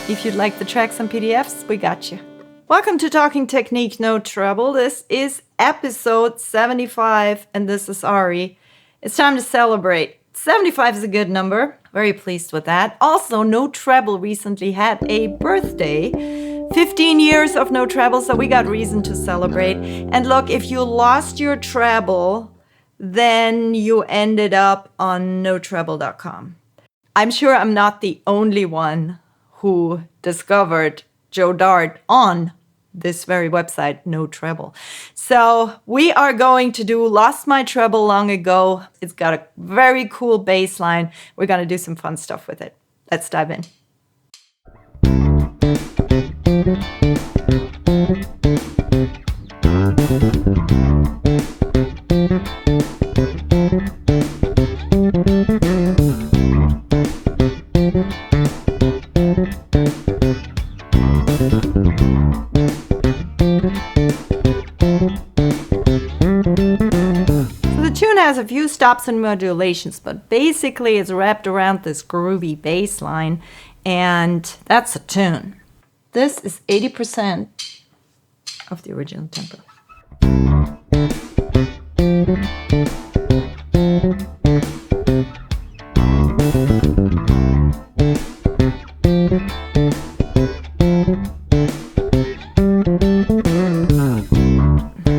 If you'd like the tracks and PDFs, we got you. Welcome to Talking Technique No Treble. This is episode 75, and this is Ari. It's time to celebrate. 75 is a good number. Very pleased with that. Also, No Treble recently had a birthday. 15 years of No Treble, so we got reason to celebrate. And look, if you lost your treble, then you ended up on notreble.com. I'm sure I'm not the only one who discovered Joe Dart on this very website, No Treble. So we are going to do Lost My Treble Long Ago. It's got a very cool bass line. We're going to do some fun stuff with it. Let's dive in. Has a few stops and modulations, but basically it's wrapped around this groovy bass line, and that's a tune. This is 80% of the original tempo.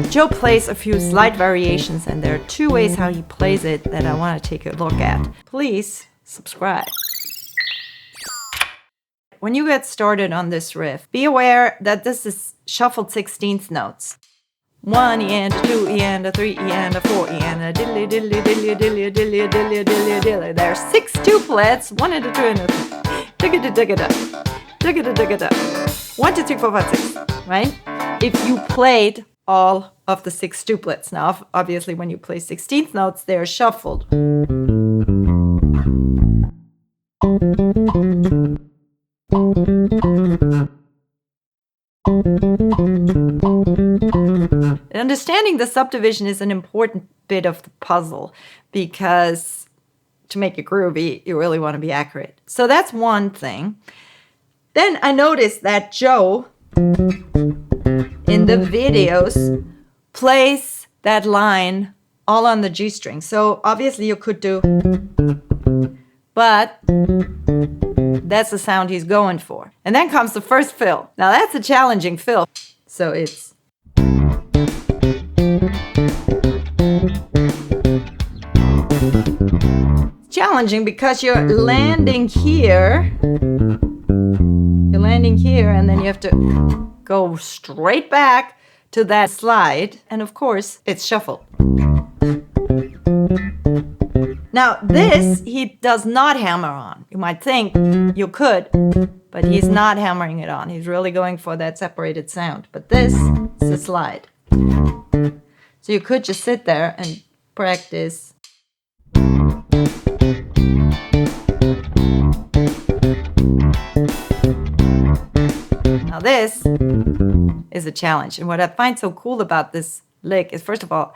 Joe plays a few slight variations, and there are two ways how he plays it that I want to take a look at. Please subscribe. When you get started on this riff, be aware that this is shuffled 16th notes. 1 E and a 2 E and a 3 E and a 4 E and a diddly diddly diddly diddly diddly diddly diddly diddly. There are 6 tuplets, 1 and a 2 and a 3. Digga digga da, digga digga da. 1 2 3 4 5 6. Right? If you played all of the 6 tuplets. Now, obviously, when you play 16th notes, they're shuffled. Understanding the subdivision is an important bit of the puzzle, because to make it groovy, you really want to be accurate. So that's one thing. Then I noticed that Joe, in the videos, plays that line all on the G string. So obviously you could do, but that's the sound he's going for. And then comes the first fill. Now that's a challenging fill. So it's challenging because you're landing here. You're landing here, and then you have to go straight back to that slide, and of course it's shuffled. Now this he does not hammer on. You might think you could, but he's not hammering it on. He's really going for that separated sound. But this is a slide. So you could just sit there and practice. Now this is a challenge. And what I find so cool about this lick is, first of all,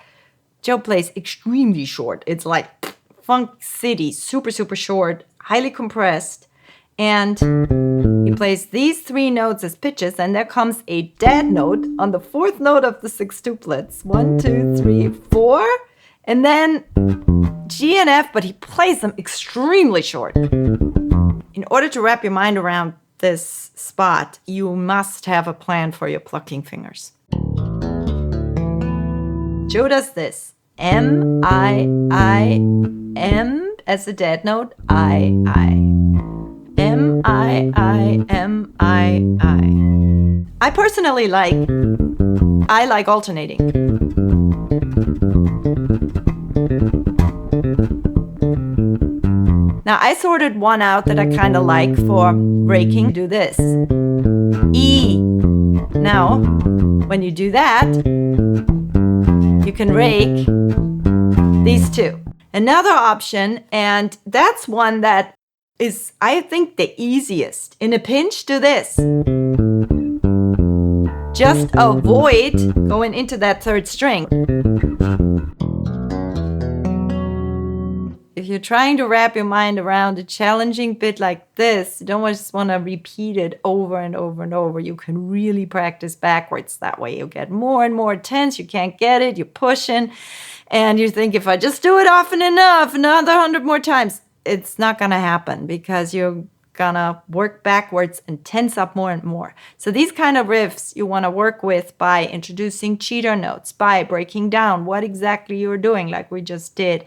Joe plays extremely short. It's like Funk City, super, super short, highly compressed. And he plays these 3 notes as pitches, and there comes a dead note on the 4th note of the 6 tuplets. 1, 2, 3, 4. And then G and F, but he plays them extremely short. In order to wrap your mind around this spot, you must have a plan for your plucking fingers. Joe does this. M, I, M as a dead note, I. M, I, M, I. I personally like alternating. Now I sorted one out that I kind of like for breaking. Do this. E. Now, when you do that, you can rake these 2. Another option, and that's one that is, I think, the easiest. In a pinch, do this. Just avoid going into that 3rd string. you're trying to wrap your mind around a challenging bit like this, you don't just want to repeat it over and over and over. You can really practice backwards. That way you get more and more tense. You can't get it. You're pushing. And you think, if I just do it often enough, another 100 more times, it's not going to happen because you're going to work backwards and tense up more and more. So these kind of riffs you want to work with by introducing cheater notes, by breaking down what exactly you're doing like we just did.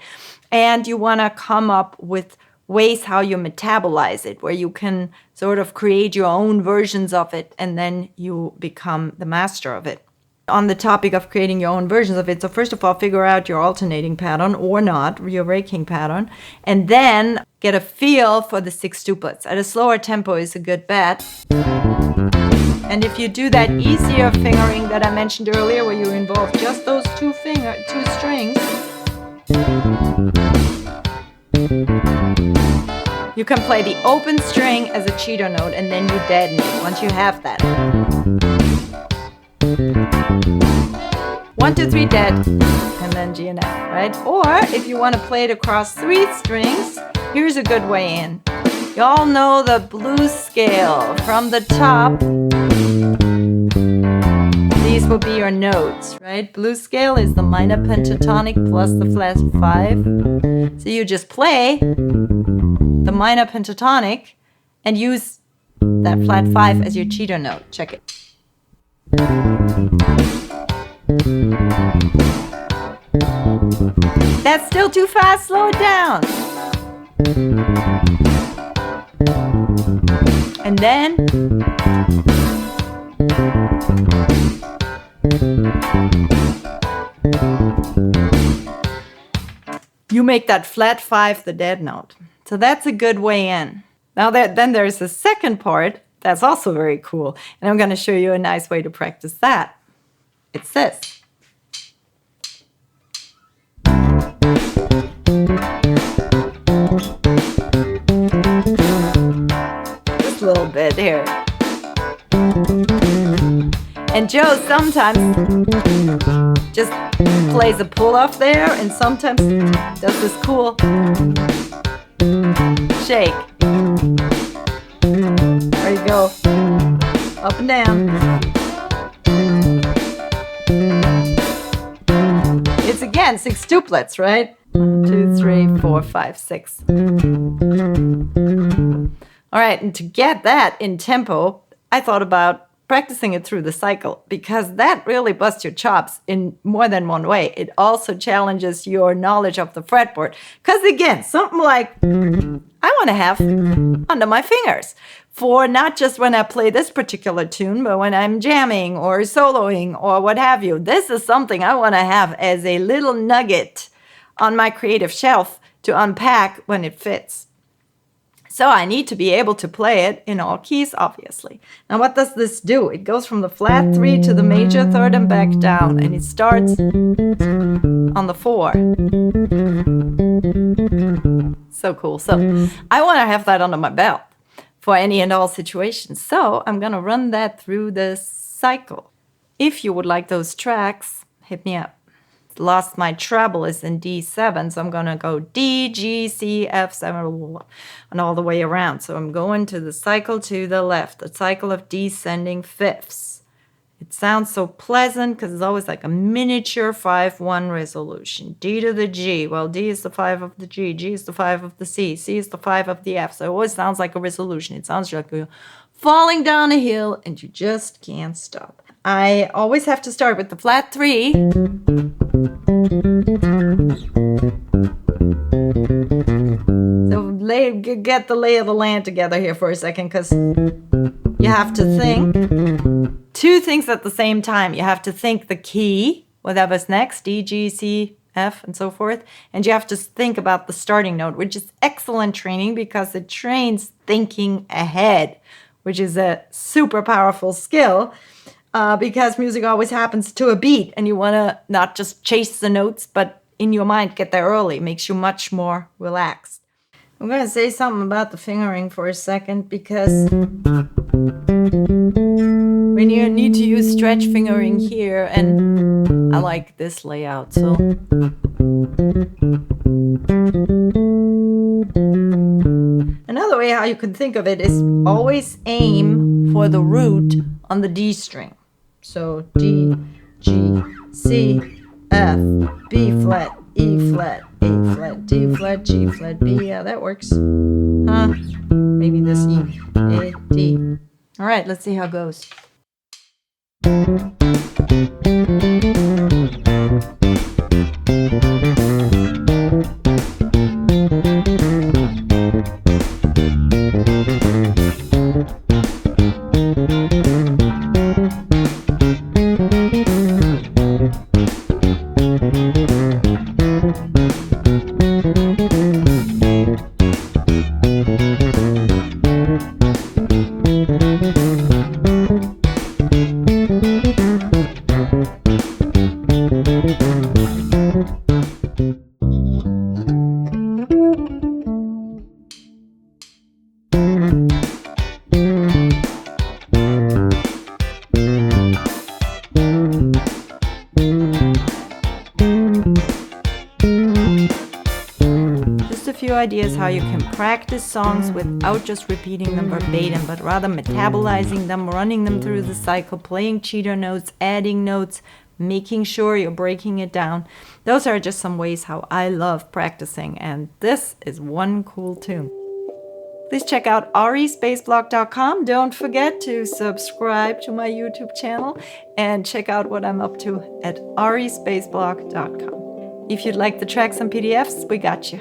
And you want to come up with ways how you metabolize it, where you can sort of create your own versions of it, and then you become the master of it. On the topic of creating your own versions of it, so first of all, figure out your alternating pattern or not, your raking pattern, and then get a feel for the 6 tuplets. At a slower tempo is a good bet. And if you do that easier fingering that I mentioned earlier, where you involve just those two strings, you can play the open string as a cheater note, and then you deaden it once you have that. 1, 2, 3 dead, and then G and F, right? Or if you want to play it across 3 strings, here's a good way in. You all know the blues scale. From the top, these will be your notes, right? Blues scale is the minor pentatonic plus the flat 5. So you just play the minor pentatonic and use that flat 5 as your cheater note. Check it. That's still too fast, slow it down. And then you make that flat 5 the dead note. So that's a good way in. Now then there's the second part that's also very cool. And I'm going to show you a nice way to practice that. It's this. Just a little bit here. And Joe sometimes just plays a pull-off there and sometimes does this cool shake. There you go. Up and down. It's again 6 tuplets, right? 1, 2, 3, 4, 5, 6. All right, and to get that in tempo, I thought about practicing it through the cycle, because that really busts your chops in more than one way. It also challenges your knowledge of the fretboard. Because again, something like I want to have under my fingers for not just when I play this particular tune, but when I'm jamming or soloing or what have you. This is something I want to have as a little nugget on my creative shelf to unpack when it fits. So I need to be able to play it in all keys, obviously. Now what does this do? It goes from the flat 3 to the major 3rd and back down, and it starts on the 4. So cool. So I want to have that under my belt for any and all situations. So I'm going to run that through the cycle. If you would like those tracks, hit me up. Last, my treble is in D7, so I'm going to go D, G, C, F7, and all the way around. So I'm going to the cycle to the left, the cycle of descending fifths. It sounds so pleasant because it's always like a miniature 5-1 resolution. D to the G. Well, D is the 5 of the G. G is the 5 of the C. C is the 5 of the F. So it always sounds like a resolution. It sounds like you're falling down a hill and you just can't stop. I always have to start with the flat 3. So get the lay of the land together here for a second, because you have to think 2 things at the same time. You have to think the key, whatever's next, D, G, C, F, and so forth. And you have to think about the starting note, which is excellent training because it trains thinking ahead, which is a super powerful skill. Because music always happens to a beat, and you want to not just chase the notes, but in your mind get there early. It makes you much more relaxed. I'm going to say something about the fingering for a second, because when you need to use stretch fingering here, and I like this layout, so can think of it is always aim for the root on the D string. So D, G, C, F, B flat, E flat, A flat, D flat, G flat, B. Yeah, that works. Huh? Maybe this E, A, D. All right, let's see how it goes. Just a few ideas how you can practice songs without just repeating them verbatim, but rather metabolizing them, running them through the cycle, playing cheater notes, adding notes, making sure you're breaking it down. Those are just some ways how I love practicing, and this is one cool tune. Please check out arispaceblock.com. Don't forget to subscribe to my YouTube channel and check out what I'm up to at arispaceblock.com. If you'd like the tracks and PDFs, we got you.